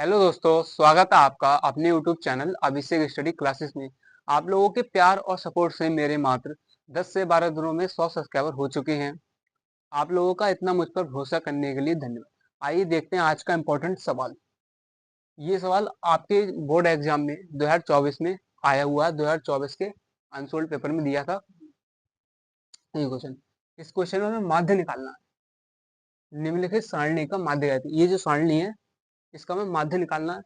Hello दोस्तों, स्वागत है आपका अपने यूट्यूब चैनल अभिषेक स्टडी क्लासेस में। आप लोगों के प्यार और सपोर्ट से मेरे मात्र 10 से 12 दिनों में 100 सब्सक्राइबर हो चुके हैं। आप लोगों का इतना मुझ पर भरोसा करने के लिए धन्यवाद। आइए देखते हैं आज का इम्पोर्टेंट सवाल। ये सवाल आपके बोर्ड एग्जाम में 2024 में आया हुआ है। 2024 के अनसोल्ड पेपर में दिया था ये क्वेश्चन। इस क्वेश्चन में हमें माध्य निकालना है। निम्नलिखित सारणी का माध्य कहते हैं। ये जो सारणी है इसका हमें माध्य निकालना है।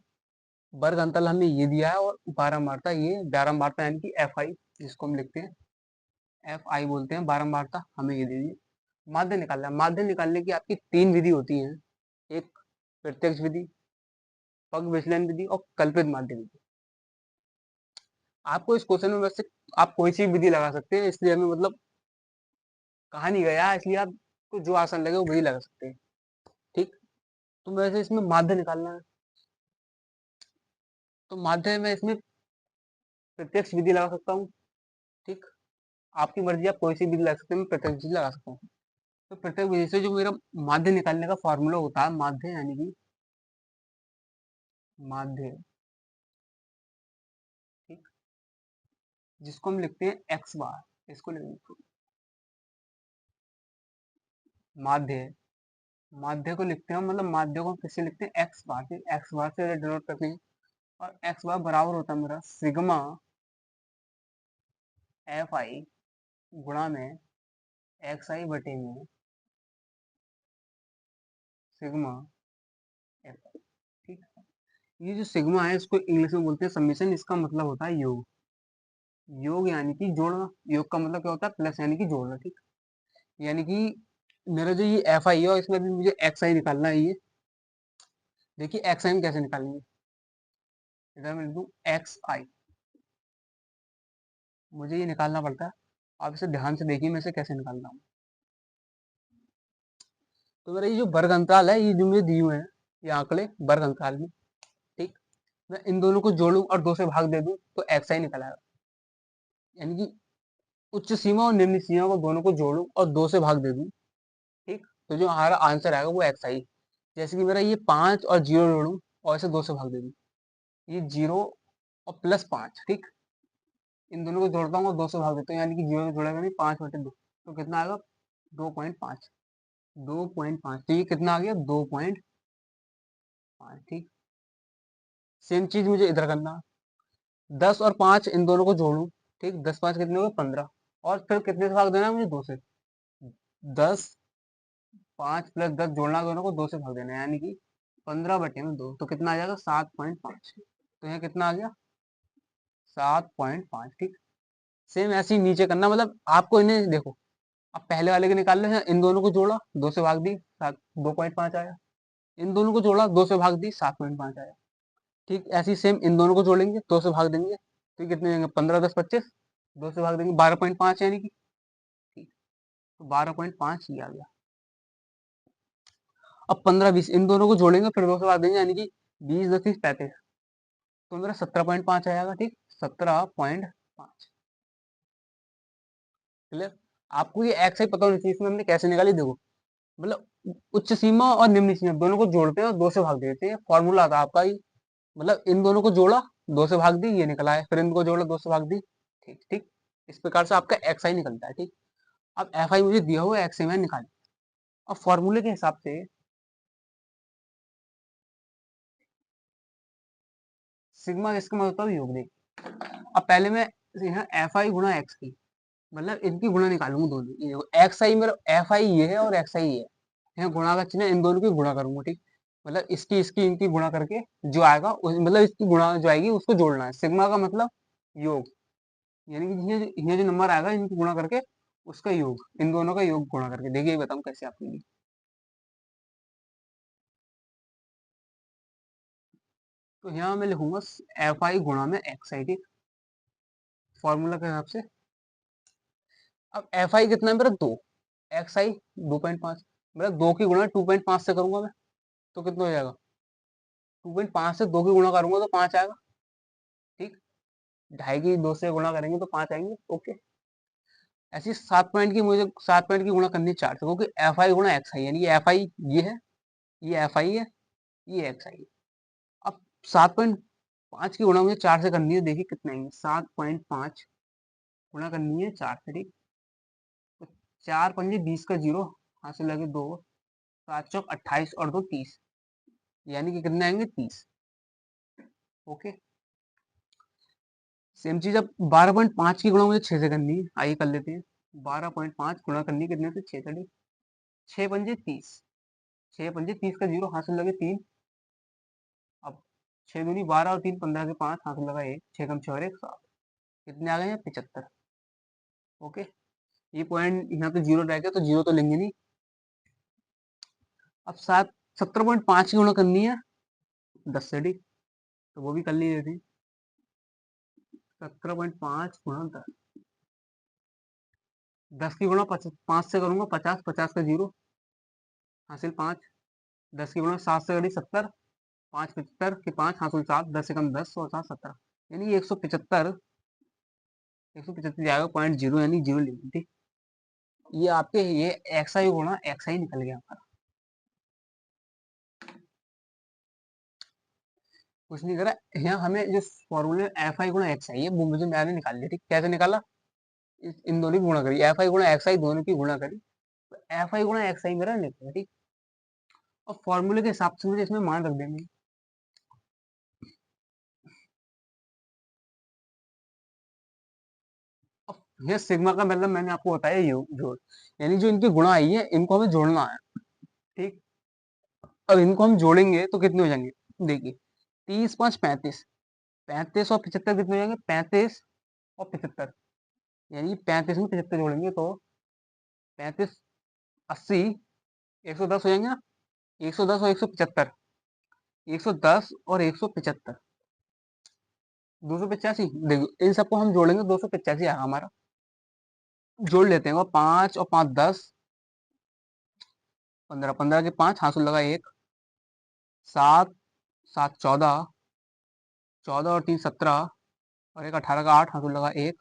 वर्ग अंतराल हमें ये दिया है और बारंबारता ये बारंबारता यानी कि एफ आई, जिसको हम लिखते हैं एफ आई बोलते हैं। बारंबारता हमें ये दे दी। माध्य निकालना है। माध्य निकालने की आपकी तीन विधि होती है। एक प्रत्यक्ष विधि, पग विचलन विधि और कल्पित माध्य विधि। आपको इस क्वेश्चन में वैसे आप कोई सी विधि लगा सकते हैं, इसलिए हमें मतलब कहा नहीं गया, इसलिए आपको जो आसान लगे वो वही लगा सकते हैं। ठीक, तो वैसे इसमें माध्य निकालना है, तो माध्य में इसमें प्रत्यक्ष विधि लगा सकता हूँ। ठीक, आपकी मर्जी, आप कोई सी विधि लगा सकते हैं, मैं प्रत्यक्ष विधि लगा सकता हूँ। तो प्रत्येक विधि से जो मेरा माध्य निकालने का फॉर्मूला होता है, माध्य यानी कि माध्य, ठीक, जिसको हम लिखते हैं एक्स बार, इसको लिखते हैं माध्य। माध्य को लिखते हैं मतलब माध्य को हम किससे लिखते हैं, एक्स बार से। एक्स बार से डिनोट करते हैं और एक्स बार बराबर होता है मेरा सिग्मा एफ आई गुणा में एक्स आई बटे में सिग्मा एफ आई। ठीक, ये जो सिग्मा है इसको इंग्लिश में बोलते हैं समीशन। इसका मतलब होता है योग। योग यानी कि जोड़ना। योग का मतलब क्या होता है, प्लस यानी कि जोड़ना। ठीक, यानी कि मेरा जो ये एफ आई है और इसमें भी मुझे एक्स आई निकालना है। ये देखिए एक्स आई में कैसे निकालेंगे, इधर मैं लिख दूं एक्स आई, मुझे ये निकालना पड़ता है। आप इसे ध्यान से देखिए मैं इसे कैसे निकालता हूँ। तो मेरा ये जो वर्ग अंतराल है, ये जो मुझे दिए हुए हैं ये आंकड़े वर्ग अंतराल में, ठीक, मैं इन दोनों को जोड़ूं और दो से भाग दे दूं तो एक्स आई निकल आएगा। यानी कि उच्च सीमा और निम्न सीमा को दोनों को जोड़ूं और दो से भाग दे दूं, ठीक, तो जो हमारा आंसर आएगा वो एक्स आई। जैसे कि मेरा ये 5 और 0 जोड़ूं और इसे दो से भाग दे दूं, ये 0 और प्लस 5, ठीक, इन दोनों को जोड़ता हूँ और दो से भाग देता हूँ, यानी कि 0 जोड़ेगा नहीं, 5/2, तो कितना आएगा 2.5। 2.5, तो ये कितना आ गया 2.5। ठीक, सेम चीज मुझे इधर करना। 10 और 5 इन दोनों को जोड़ू, ठीक, 10 5 कितने हो गए 15, और फिर कितने से भाग देना है मुझे, दो से। 10, 5 प्लस 10 जोड़ना, दोनों को दो से भाग देना है, यानी कि 15/2, तो कितना आ जाएगा 7.5। तो यहाँ कितना आ गया 7.5। ठीक, सेम ऐसे ही नीचे करना, मतलब आपको इन्हें देखो, अब पहले वाले के निकाल ले, इन दोनों को जोड़ा दो से भाग दी, 2.5 आया। इन दोनों को जोड़ा दो से भाग दी, 7.5 आया। ठीक, ऐसे ही सेम इन दोनों को जोड़ेंगे दो से भाग देंगे तो ये कितने देंगे, 15 10 25, दो से भाग देंगे 12.5, यानी कि ठीक, तो 12.5 ये आ गया। अब 15 20 इन दोनों को जोड़ेंगे फिर दो से भाग देंगे, यानी कि 20 10 30 35, तो मेरा 17.5 आएगा। ठीक, 17.5। क्लियर। आपको ये एक्स ही पता होनी चाहिए। इसमें हमने कैसे निकाली देखो, मतलब उच्च सीमा और निम्न सीमा दोनों को जोड़ते हैं और दो से भाग देते हैं, फॉर्मूला था आपका ही। मतलब इन दोनों को जोड़ा दो से भाग दी, ये निकला है, फिर इनको जोड़ा दो से भाग दी। ठीक ठीक, इस प्रकार से आपका एक्स आई निकलता है। ठीक, अब एफ आई मुझे दिया हुआ है, एक्स आई मैं निकाल। अब फॉर्मूले के हिसाब से सिग्मा इसका मतलब होता है योग। देख, अब पहले मैं यहाँ एफ आई गुणा एक्स की, मतलब इनकी गुणा निकालूंगा दोनों। ये देखो एक्स आई मेरा एफ आई ये है और एक्स आई ये है, यहाँ गुणा का चिन्ह, इन दोनों की गुणा करूंगा। ठीक, मतलब इसकी इसकी इनकी गुणा करके जो आएगा मतलब इसकी गुणा जो आएगी उसको जोड़ना है। सिग्मा का मतलब योग, यानी कि ये जो नंबर आएगा इनकी गुणा करके उसका योग, इन दोनों का योग गुणा करके। देखिए बताऊं कैसे आपके लिए। तो यहाँ मैं लिखूंगा एफ आई गुणा में एक्स आई। ठीक, फॉर्मूला के हिसाब से। अब एफ आई कितना है मेरा, दो, एक्स आई 2.5, मतलब दो की गुणा 2.5 से करूंगा मैं, तो कितना हो जाएगा, 2.5 से दो की गुणा करूंगा तो 5 आएगा। ठीक, ढाई की दो से गुणा करेंगे तो 5 आएंगे। ओके, ऐसी 7 पॉइंट की मुझे 7 पॉइंट की गुणा करनी है 4 से, क्योंकि एफ आई गुणा एक्स आई, यानी कि एफ आई ये है, ये एफ आई है, ये एक्स आई है। अब 7.5 की गुणा मुझे 4 से करनी है, देखिए कितने आएंगे, 7.5 गुणा करनी है 4 से, ठीक। तो 4 पंजे 20 का जीरो, हासिल लगे 2, 7 चौक 28 और 2 30, यानी कि कितने आएंगे 30। ओके, सेम चीज अब 12.5 की गुणा मुझे 6 से करनी है, आइए कर लेते हैं। 12.5 गुणा करनी है कितने से, 6 से, ठीक। 6 पंजे 30, 6 पंजे 30 का जीरो, हासिल लगे 3। अब 6 दूनी 12 और 3 15 के 5, हासिल लगा 1, 6 कम 6 और 1 7, कितने आ गए हैं 75। ओके, ये पॉइंट यहाँ पे जीरो रह गया तो जीरो तो लेंगे नहीं। अब 17.5 की गुणा करनी है 10 से, ठीक, तो वो भी कर ली लेते हैं। 17.5 गुणा 10, 10 की गुणा 5 से करूंगा 50, 50 का जीरो, हासिल 5। 10 की गुणा 7 से करी 70, 5 75 के 5, हासिल 7, 10 से कम 10 और 7 17, यानी 175, 175 जाएगा, पॉइंट जीरो यानी जीरो लेंगे, ठीक। ये आपके ये एक्स आई गुणा एक्स आई निकल गया हमारा, कुछ नहीं करा। यहाँ हमें जो फॉर्मूले एफ आई गुणा एक्स आई है वो मुझे मैंने निकाल लिया, ठीक। कैसे निकाला, इन दोनों की गुणा करी, एफ आई गुणा एक्स आई दोनों की गुणा करी, तो एफ आई गुणा एक्स आई मेरा निकला, ठीक। और फॉर्मूले के हिसाब से मुझे इसमें मान रख देंगे। अब ये सिग्मा का मतलब मैंने आपको बताया जोड़, यानी जो इनकी गुणा आई है इनको हमें जोड़ना है, ठीक। अब इनको हम जोड़ेंगे तो कितने हो जाएंगे, देखिए 30 5 35, 35 और 75 कितने हो जाएंगे, 35 और 75, यानी 35 में 75 जोड़ेंगे तो 35 80 110 हो जाएंगे ना, 110 और 175, 110 और 175, 285। देखो इन सबको हम जोड़ेंगे 285 आएगा हमारा, जोड़ लेते हैं वो 5 और 5 10, 15 15 के 5, हासिल लगा 1, 7 7 14, 14 और 3 17 और एक 18 का 8, हासिल लगा 1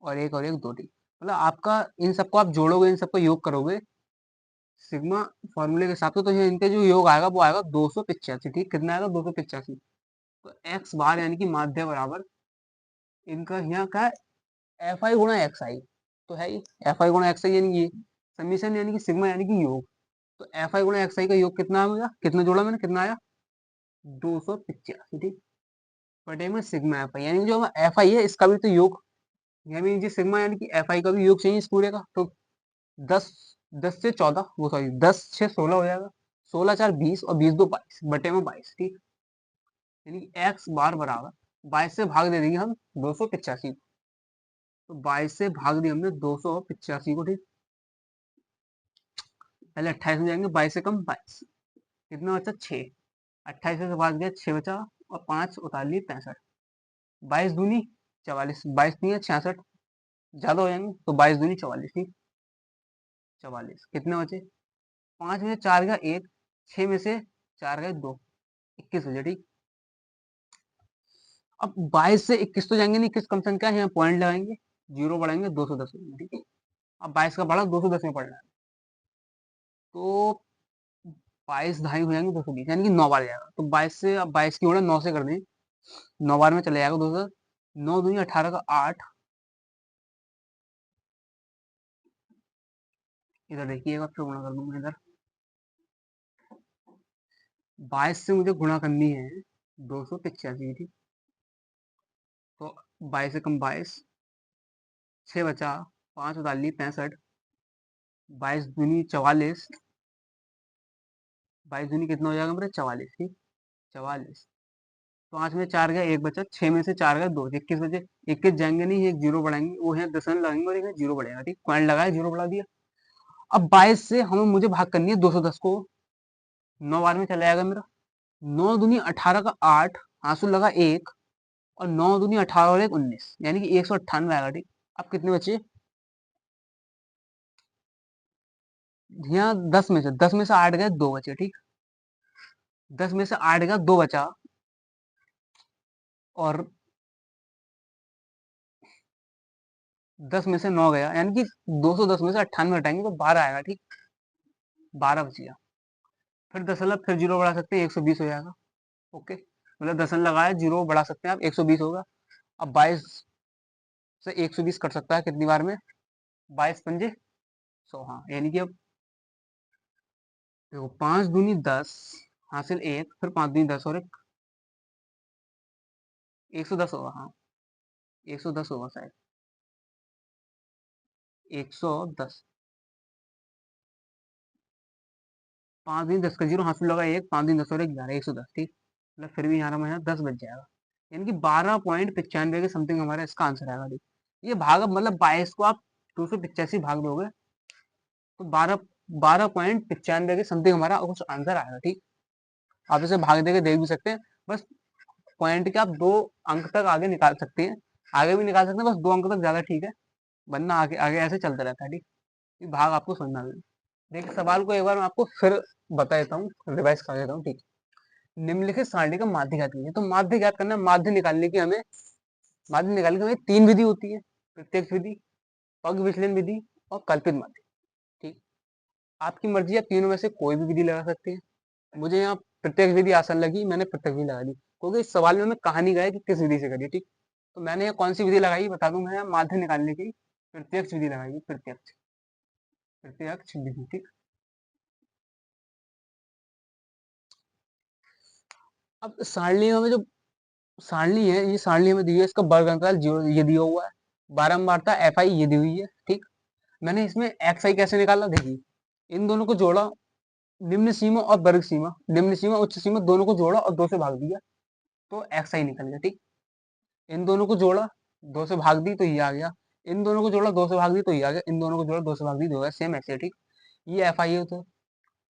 और एक 2 टी, मतलब आपका इन सबको आप जोड़ोगे, इन सबको योग करोगे सिग्मा फॉर्मूले के हिसाब से, तो ये इनके जो योग आएगा वो आएगा 285, ठीक। कितना आएगा 285, तो एक्स बार यानी कि माध्य बराबर इनका यहाँ का एफ आई गुणा एक्स आई, तो है ही एफ आई गुणा एक्स आई, यानी ये समीशन यानी कि सिग्मा यानी कि योग, तो एफ आई गुणा एक्स आई का योग कितना आएगा, कितना जोड़ा मैंने, कितना आया 285, ठीक। बटे में सिग्मा एफ आई, यानी जो एफ आई है इसका भी तो योग, यानी जी सिग्मा यानी कि एफ आई का भी योग चाहिए इस पूरे का, तो 10 10 से 14, वो सॉरी 10 6 16 हो जाएगा, 16 4 20 और 20 2 22 बटे में 22, ठीक। यानी एक्स बार बराबर 22 से भाग दे देंगे हम 285, तो 22 से भाग दिया हमने 285 को, ठीक। पहले 28 में जाएंगे, 22 से कम 22, कितना बचा 6, 28 से भाग गया 6 बचा, और 5 उतार 65, 22 दूनी 44, 22 नहीं है 66, ज्यादा हो जाएंगे तो 22 दूनी 44, ठीक। 44 कितने बचे, 5 में से 4 गया 1, 6 में से 4 गए 2, 21 बचे, ठीक। अब 22 से 21 तो जाएंगे नहीं, 21 कम संख्या है, यहाँ पॉइंट लगाएंगे, जीरो बढ़ाएंगे 210 में, ठीक है। अब 22 का बढ़ा 210 में पढ़ना है, तो 22 ढाई हो जाएंगे 220, यानी कि 9 बार जाएगा, तो 22 से, अब 22 की गुणा 9 से कर दें, 9 बार में चले जाएगा 210, 9 दूनी 18 का 8, इधर देखिएगा फिर गुणा कर दूंगा इधर, 22 से मुझे गुणा करनी है 285, ठीक। तो 22 से कम 22, 6 बचा, 5 उतार 65, 22 दूनी 44, 22 दूनी कितना हो जाएगा मेरे 44, ठीक। 44, 5 में 4 गया 1 बचा, 6 में से 4 गया 2, 21 बचे, 21 जाएंगे नहीं, एक जीरो बढ़ाएंगे, वो है दशमलव लगाएंगे और एक जीरो बढ़ेगा, ठीक। पॉइंट लगाया जीरो बढ़ा दिया। अब 22 से हमें मुझे भाग करनी है 210 को, 9 बार में चला जाएगा मेरा, 9 दूनी 18 का 8, आंसू लगा 1, और 9 दूनी 18 और 1 19, यानी कि 198 आएगा, ठीक। अब कितने बचे, यहाँ 10 में से 8 गए 2 बचे, ठीक। 10 में से 8 गया 2 बचा, और 10 में से 9 गया, यानी कि 210 में से 98 हटाएंगे तो 12 आएगा, ठीक। 12 बच गया, फिर दशमलव फिर जीरो बढ़ा सकते हैं 120 हो जाएगा। ओके, मतलब 10 लगाया, जीरो बढ़ा सकते हैं आप, 120 होगा। अब 22 से 120 कट सकता है कितनी बार में? 22 पंजे 100। हाँ, यानी कि अब देखो 5 दूनी 10, हासिल 1, फिर 5 दूनी 10 और एक 110 होगा। हाँ, 110 होगा शायद, 110। 5 दूनी 10 का जीरो, हासिल लगा 1, 5 दूनी 10 और एक 11, 110। ठीक, मतलब फिर भी हमारा महीना 10 बच जाएगा, यानी कि 12.95 के समथिंग हमारा इसका आंसर आएगा। ठीक, ये भाग, अब मतलब 22 को आप 285 भाग दोगे तो 12.95 के समथिंग हमारा कुछ आंसर आएगा। ठीक, आप इसे भाग देके देख भी सकते हैं। बस पॉइंट के आप 2 अंक तक आगे निकाल सकते हैं, आगे भी निकाल सकते हैं, बस 2 अंक तक ज्यादा ठीक है, वरना आगे आगे ऐसे चलता रहता है। ठीक, ये भाग आपको समझना है। देखिए सवाल को एक बार मैं आपको फिर बता देता हूँ, रिवाइज कर देता हूँ। ठीक, निम्नलिखित सारणी का माध्य ज्ञात कीजिए। तो माध्य ज्ञात करना है, माध्य निकालने की हमें, माध्य निकालने की हमें 3 विधि होती है, प्रत्यक्ष विधि, पग विचलन विधि और कल्पित माध्य। ठीक, आपकी मर्जी, आप तीनों में से कोई भी विधि लगा सकते हैं। मुझे यहाँ प्रत्यक्ष विधि आसान लगी, मैंने प्रत्यक्ष विधि लगा दी, क्योंकि इस सवाल में हमें कहा नहीं गया है कि किस विधि से करिए। ठीक, तो मैंने यहाँ कौन सी विधि लगाई बता दूं, मैं माध्य निकालने की प्रत्यक्ष विधि लगाई, प्रत्यक्ष प्रत्यक्ष विधि। ठीक, अब सारणी में हमें जो सारणी है, ये सारणी हमें दी है, इसका वर्ग अंतराल 0 ये दिया हुआ है, बारंबारता एफ आई ये दी हुई है। ठीक, मैंने इसमें एक्स आई कैसे निकाला, देखिए इन दोनों को जोड़ा, निम्न सीमा और वर्ग सीमा, निम्न सीमा उच्च सीमा दोनों को जोड़ा और 2 से भाग दिया तो एक्स आई निकल गया। ठीक, इन दोनों को जोड़ा, 2 से भाग दी तो ये आ गया, इन दोनों को जोड़ा 2 से भाग दी तो ये आ गया, इन दोनों को जोड़ा 2 से भाग दी तो हो गया, सेम ऐसे। ठीक, ये एफ आई है। तो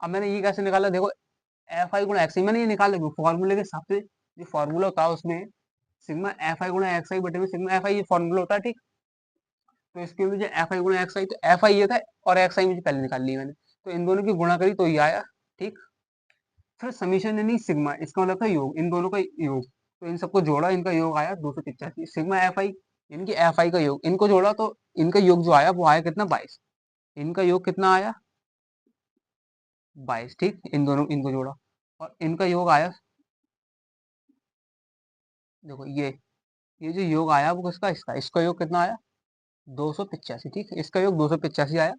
अब मैंने ये कैसे निकाला, देखो एफ आई गुणा एक्स आई, मैंने ये निकाल लिया फॉर्मूले के हिसाब से, जो फॉर्मूला होता है उसमें सिग्मा एफ आई गुणा एक्स आई बटे में सिग्मा एफ आई, ये फॉर्मूला होता है। ठीक, तो इसके मुझे एफ आई गुणा एक्स आई, तो एफ आई ये था और एक्स आई मुझे पहले निकाल ली मैंने, तो इन दोनों की गुणा करी तो ये आया। ठीक, फिर समीशन यानी सिग्मा, इसका मतलब था योग, इन दोनों का योग, तो इन सबको जोड़ा, इनका योग आया 285, सिग्मा एफ आई, इनकी एफ आई का योग, इनको जोड़ा तो इनका योग जो आया वो आया कितना, 22, इनका योग कितना आया, 22। ठीक, इन दोनों इनको जोड़ा और इनका योग आया, देखो ये जो योग आया वो किसका, इसका, इसका योग कितना आया, 285। ठीक, इसका योग 285 आया,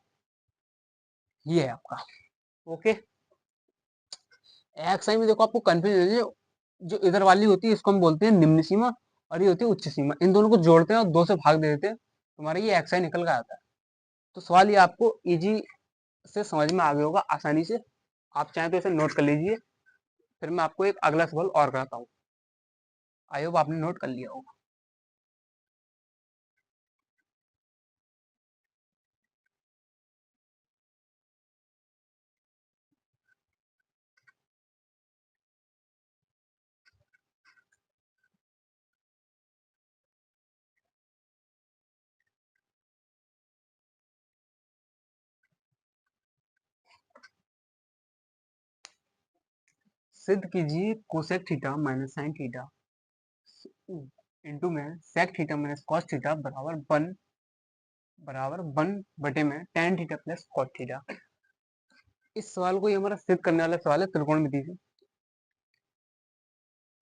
ये है आपका। ओके, एक्स आई में देखो आपको कंफ्यूज है, जो इधर वाली होती है इसको हम बोलते हैं निम्न सीमा, और ये होती है उच्च सीमा, इन दोनों को जोड़ते हैं और 2 से भाग दे देते हैं, तुम्हारा ये एक्स आई निकल कर आता है। तो सवाल ये आपको इजी से समझ में आ गया होगा, आसानी से, आप चाहें तो इसे नोट कर लीजिए, फिर मैं आपको एक अगला सवाल और कराता हूँ, आई होप आपने नोट कर लिया होगा। सिद्ध कीजिए cosec theta minus sign theta into में sec theta minus cos theta बराबर वन बटे में tan theta plus cot theta. इस सवाल को ये हमारा सिद्ध करने वाला सवाल है त्रिकोणमिति से।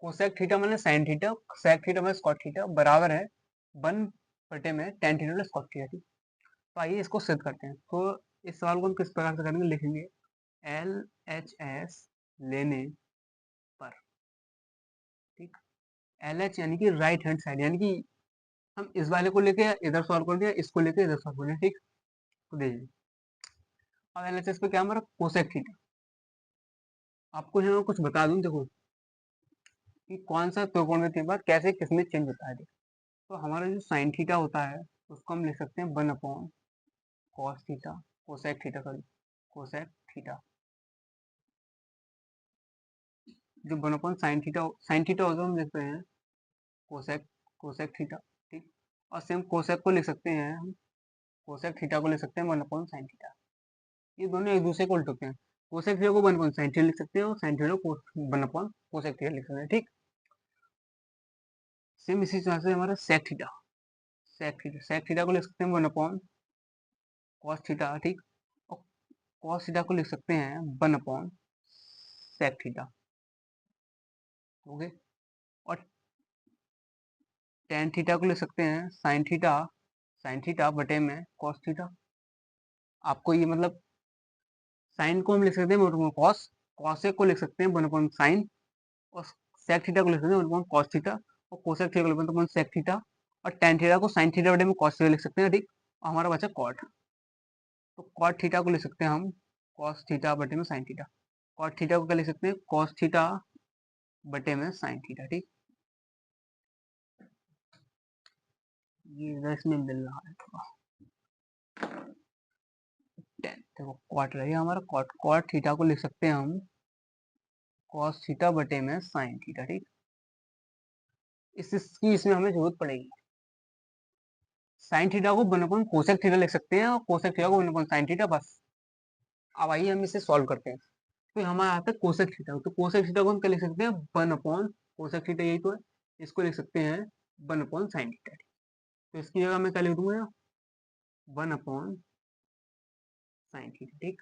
Cosec theta minus sign theta, sec theta minus cot theta बराबर है वन बटे में tan theta plus cot theta. ठीक, तो आइए इसको सिद्ध करते हैं। तो इस सवाल को हम किस प्रकार से करेंगे, लिखेंगे एल एच एस लेने पर। ठीक, एल एच यानी कि राइट हैंड साइड, यानी कि हम इस वाले को लेके इधर सॉल्व कर दिया, इसको लेके इधर सॉल्व कर दिया। ठीक, तो देखिए अब एल एच एस पे क्या हमारा कोसेक थीटा, आपको यहाँ कुछ बता दूं, देखो कि कौन सा त्रिकोण के बाद कैसे किसमें चेंज होता है। तो हमारा जो साइन थीटा होता है उसको हम लिख सकते हैं 1 upon cos theta, cosec theta, sorry cosec theta, जो 1 अपॉन साइन थीटा होता है हम लिखते हैं कोसेक कोसेक थीटा। ठीक, और सेम कोसेक को लिख सकते हैं हम, कोसेक थीटा को लिख सकते हैं 1 अपॉन साइन थीटा, ये दोनों एक दूसरे को उल्ट होते हैं। कोसेक थीटा को 1 अपॉन साइन थीटा लिख सकते हैं और साइन थीटा को 1 अपॉन कोसेक थीटा लिख सकते हैं। ठीक, सेम इसी तरह से हमारा सेक थीटा को लिख सकते हैं 1 अपॉन कॉस थीटा। ठीक, और कॉस थीटा को लिख सकते हैं 1 अपॉन सेक थीटा। ओके, और टेन थीटा को लिख सकते हैं साइन थीटा बटे में कॉस थीटा। आपको ये मतलब साइन को हम लिख सकते हैं वन अपॉन कॉस, कॉसेक को लिख सकते हैं वन अपॉन साइन, और सेक थीटा को लिख सकते हैं वन अपॉन कॉस थीटा, और कोसेक थीटा को लिख सकते हैं वन सेक थीटा, और टेन थीटा को साइन थीटा बटे में कॉस थीटा लिख सकते हैं, ठीक। हमारा बचा कॉट, तो कॉट थीटा को लिख सकते हैं हम कॉस थीटा बटे में साइन थीटा। कॉट थीटा को क्या लिख सकते हैं, कॉस थीटा बटे में साइन थीटा, ठीक। ये इसमें मिल रहा है थोड़ा, देखो कॉट रही हमारा, कॉट कॉट थीटा को लिख सकते हैं हम कॉस थीटा बटे में साइन थीटा, ठीक। इसकी इसमें हमें जरूरत पड़ेगी। साइन थीटा को वन अपॉन कोसेक थीटा लिख सकते हैं, और कोसेक थीटा को वन अपॉन साइन थीटा, बस। अब आइए हम इसे सॉल्व करते हैं। तो हमारा आता है कोसेक थीटा, तो कोसेक थीटा को हम क्या लिख सकते हैं, वन अपॉन कोसेक थीटा, यही तो है, इसको लिख सकते हैं वन अपॉन साइन थीटा। तो इसकी जगह मैं क्या लिख दूंगा, वन अपॉन साइन थीटा, ठीक,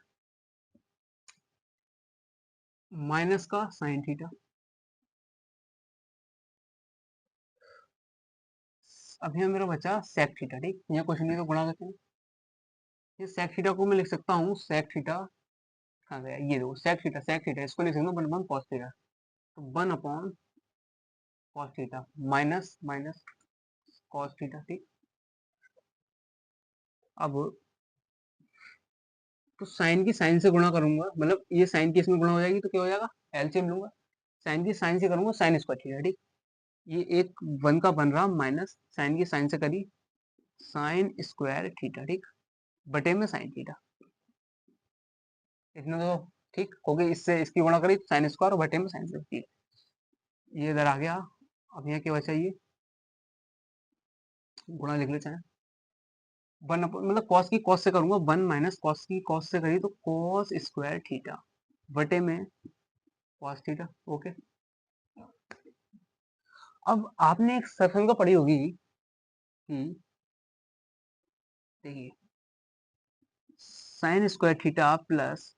माइनस का साइन थीटा। अभी मेरा बचा सेक थीटा, ठीक। यहाँ कुछ नहीं तो गुणा करते हैं, ये सेक थीटा को मैं लिख सकता हूँ सेक थीटा, कहाँ गया, ये देखो सेक थीटा इसको लिख सकता हूँ वन अपॉन कॉस थीटा, तो one upon cos theta minus minus cos theta, ठीक। अब तो साइन की साइन से गुणा करूंगा, मतलब ये साइन की इसमें गुणा हो जाएगी तो क्या हो जाएगा, एलसीएम लूंगा, साइन की साइन से करूंगा साइन स्क्वायर थीटा, ठीक। ये एक वन का बन रहा माइनस साइन की साइन से करी साइन स्क्वायर थीटा, ठीक, बटे में साइन थीटा, इतना तो ठीक, क्योंकि इससे इसकी गुणा करी साइन स्क्वायर और बटे में साइन स्क्वायर, ये इधर आ गया। अब यहाँ क्या बचा, ये गुणा लिख लेते हैं, वन मतलब कॉस की कॉस से करूंगा, वन माइनस कॉस की कॉस से करी तो कॉस स्क्वायर थीटा बटे में कॉस थीटा, ओके। अब आपने एक सरफेस का पढ़ी होगी कि देखिए साइन स्क्वायर थीटा प्लस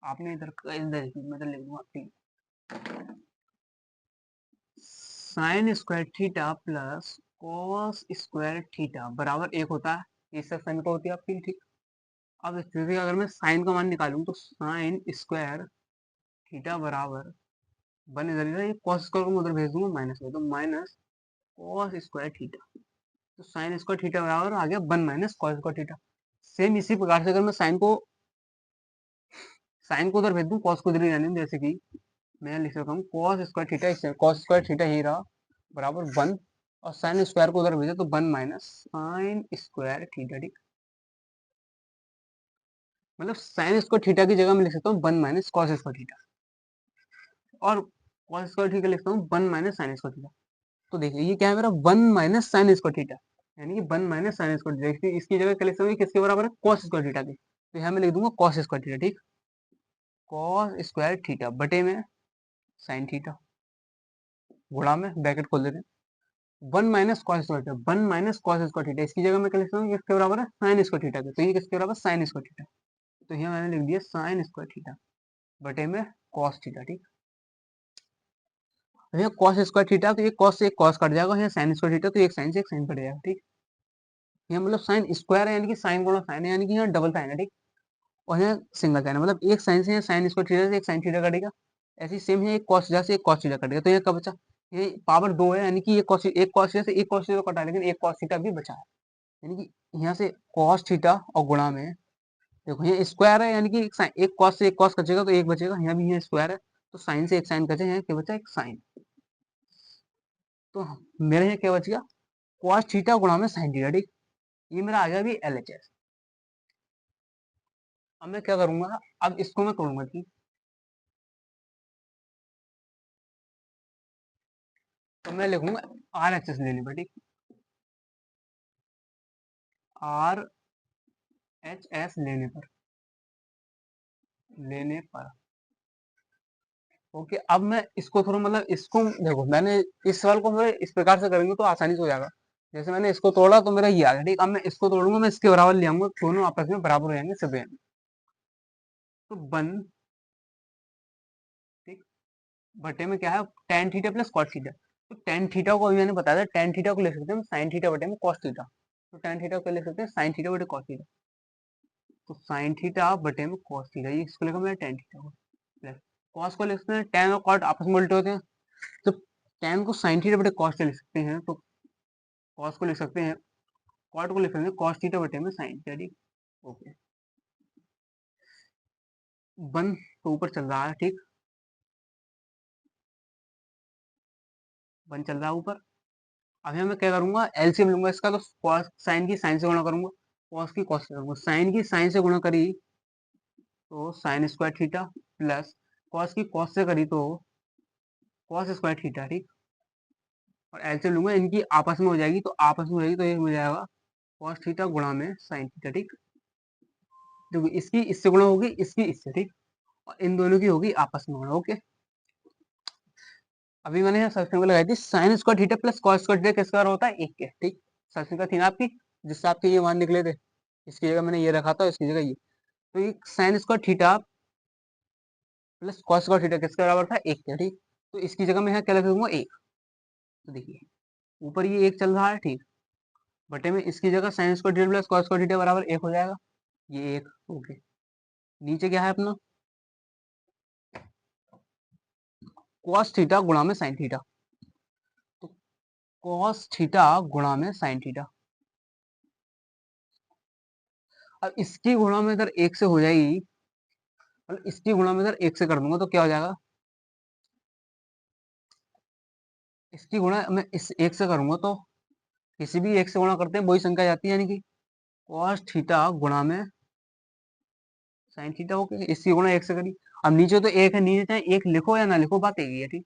आपने इधर इधर मतलब लिख दूंगा, ठीक, sine square theta plus cos square theta बराबर एक होता है, ये सब साइन का होती है आपकी, ठीक। अब इस स्थिति अगर मैं साइन का मान निकालूं तो साइन स्क्वायर थीटा बराबर वन इधर इधर, ये कॉस स्क्वायर को मैं उधर भेज दूंगा माइनस में, तो माइनस कॉस स्क्वायर थीटा, तो साइन स्क्वायर थीटा बराबर आ गया one minus cos square theta. Same इसी प्रकार से अगर मैं साइन को उधर भेज दूं, कॉस को इधर ही रहने दूं, जैसे कि मैं लिख सकता हूँ कॉस स्क्वायर थीटा ही रहा बराबर वन, और साइन स्क्वायर को उधर भेजा तो one minus sine square theta, ठीक। मतलब साइन स्क्वायर थीटा की जगह मैं लिख सकता हूँ one minus cos square theta, और कॉस स्क्वायर थीटा लिखता हूँ one minus sine square theta. तो देखिए ये क्या है मेरा one minus sine square theta, यानी कि one minus sine square theta, इसकी जगह क्या लिख सकता हूँ, किसके बराबर है, कॉस स्क्वायर थीटा के, तो यहाँ मैं लिख दूंगा कॉस स्क्वायर थीटा, ठीक, कॉस स्क्वायर थीटा बटे में साइन थीटा, गुणा में ब्रैकेट खोल देते हैं, one minus cos square theta, one minus cos square theta, इसकी जगह मैं क्या लिखता हूँ, किसके बराबर है, साइन स्क्वायर थीटा के, तो ये किसके बराबर, साइन स्क्वायर थीटा, तो यहाँ मैंने लिख दिया साइन स्क्वायर थीटा बटे में कॉस थीटा, ठीक। तो यहाँ कॉस स्क्वायर थीटा, तो ये कॉस से एक कॉस कट जाएगा, यहाँ साइन स्क्वायर थीटा तो एक साइन से एक साइन कट जाएगा, ठीक। यहाँ मतलब साइन स्क्वायर है यानी कि साइन गुणा साइन है, यानी कि यहाँ डबल साइन है, ठीक, और यहाँ सिंगल साइन है, मतलब एक साइन से यहाँ साइन स्क्वायर थीटा से एक साइन थीटा कटेगा, ऐसे सेम है एक कॉस थीटा से एक कॉस थीटा कटेगा, तो यहाँ क्या बचा, ये पावर दो है, यानी कि ये कॉस थीटा से एक कॉस थीटा कटा, लेकिन एक कॉस थीटा भी बचा है, यानी कि यहाँ से कॉस थीटा और गुणा में देखो यहाँ स्क्वायर है, यानी कि एक कॉस से एक कॉस कटेगा तो एक बचेगा, यहाँ भी यहाँ स्क्वायर है तो साइन से एक साइन कटे, यहाँ क्या बचा, एक साइन, तो मेरे यहाँ क्या बच गया, कॉस थीटा गुणा में साइन थीटा, ठीक। ये मेरा आ गया अभी LHS। अब मैं क्या करूंगा, अब इसको मैं करूंगा, ठीक, तो मैं लिखूंगा RHS लेने पर, ठीक, RHS लेने पर ओके। अब मैं इसको थोड़ा मतलब इसको देखो, मैंने इस सवाल को मैं इस प्रकार से करेंगे तो आसानी से हो जाएगा, जैसे मैंने इसको तोड़ा तो मेरा ये आ गया, ठीक। अब मैं इसको तोड़ूंगा, मैं इसके बराबर ले आऊंगा, दोनों आपस में बराबर हो जाएंगे सभी, तो 1 ठीक बटे में क्या है tan theta plus cos theta. तो tan थीटा को अभी मैंने बताया था, tan थीटा को लिख सकते हैं sin थीटा बटे में cos थीटा। तो tan थीटा को लिख सकते हैं sin थीटा बटे cos थीटा। तो sin थीटा बटे में cos थीटा, ये इसको लिखा मैंने tan थीटा को प्लस cos को लिख सकते हैं, tan और cot आपस में उल्टे होते हैं, तो tan को sin थीटा बटे cos थीटा लिख सकते हैं, तो cos को लिख सकते हैं, cot को लिख सकते हैं cos थीटा बटे में sin थीटा। ठीक ओके, 1 तो ऊपर चल रहा है, ठीक 1 चल रहा है ऊपर। अभी मैं क्या करूंगा, एलसीएम लूंगा इसका, तो cos साइन की साइन से गुणा करूंगा, cos की cos से करूंगा, साइन की साइन से गुणा करी तो sine square theta plus cos की cos से करी तो cos स्क्वायर थीटा। ठीक, और एलसीएम लूंगा, इनकी आपस में हो जाएगी, तो आपस में हो जाएगी तो ये हो जाएगा cos थीटा गुणा में साइन थीटा। ठीक, देखो इसकी इससे गुणा होगी, इसकी इससे, ठीक, और इन दोनों की होगी आपस में गुणा। ओके, अभी मैंने यहाँ सर्च में लगाई थी sine square theta plus cos square theta किसका होता है, 1 के। ठीक, सर्च में थी ना आपकी, जिससे आपके ये मान निकले थे, इसकी जगह मैंने ये रखा था, इसकी जगह ये। तो ये sine square theta plus cos square theta किसके बराबर था, 1 के। ठीक, तो इसकी जगह मैं यहाँ क्या लिख दूंगा, 1। तो देखिए ऊपर ये 1 चल रहा है, ठीक, बटे में इसकी जगह sine square theta plus cos square theta बराबर 1 हो जाएगा, ये 1। ओके, नीचे क्या है अपना cos थीटा गुणा में साइन थीटा, तो cos थीटा गुणा में साइन थीटा। अब इसकी गुणा में इधर 1 से हो जाएगी, मतलब इसकी गुणा में इधर 1 से कर दूंगा तो क्या हो जाएगा, इसकी गुणा मैं इस 1 से करूंगा तो किसी भी 1 से गुणा करते हैं वही संख्या जाती है, यानी कि cos थीटा गुणा में साइन थीटा। ओके, इसकी गुणा 1 से करी, अब नीचे तो 1 है, नीचे चाहे 1 लिखो या ना लिखो बात एक ही है। ठीक,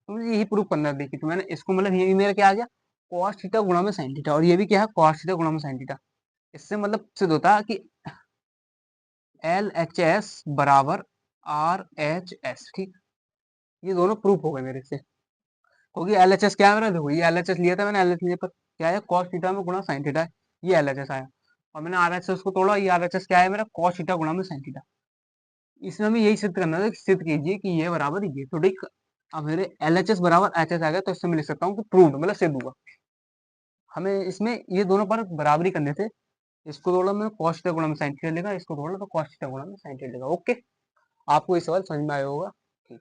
तो मुझे यही प्रूफ करना है। देखिए तो मैंने इसको, मतलब ये भी मेरा क्या आ गया, cos थीटा गुणा में साइन थीटा, और ये भी क्या है cos थीटा गुणा में साइन थीटा। इससे मतलब सिद्ध होता है कि एल एच एस बराबर आर एच एस। ठीक, ये दोनों प्रूफ हो गए मेरे से, क्योंकि एल एच एस क्या है मेरा, देखो ये एल एच एस लिया था मैंने, एल एच एस लिया पर क्या है cos थीटा में गुणा साइन थीटा है, ये एल एच एस आया, और मैंने आर एच एस को तोड़ा, ये आर एच एस क्या है मेरा, cos थीटा गुणा में साइन थीटा। इसमें हमें यही सिद्ध करना था कि सिद्ध कीजिए कि ये बराबर ये, तो ठीक, अब मेरे एल एच एस बराबर एच एस आ गया, तो इससे मैं लिख सकता हूँ कि प्रूव्ड, मतलब सिद्ध हुआ। हमें इसमें ये दोनों पर बराबरी करने थे, इसको थोड़ा मैंने cos थीटा गुणा में साइन थीटा लिखा, इसको थोड़ा तो cos थीटा गुणा में साइन थीटा लिखा। ओके, आपको ये सवाल समझ में आया होगा। ठीक,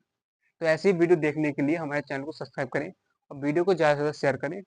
तो ऐसी वीडियो देखने के लिए हमारे चैनल को सब्सक्राइब करें और वीडियो को ज़्यादा से ज़्यादा शेयर करें।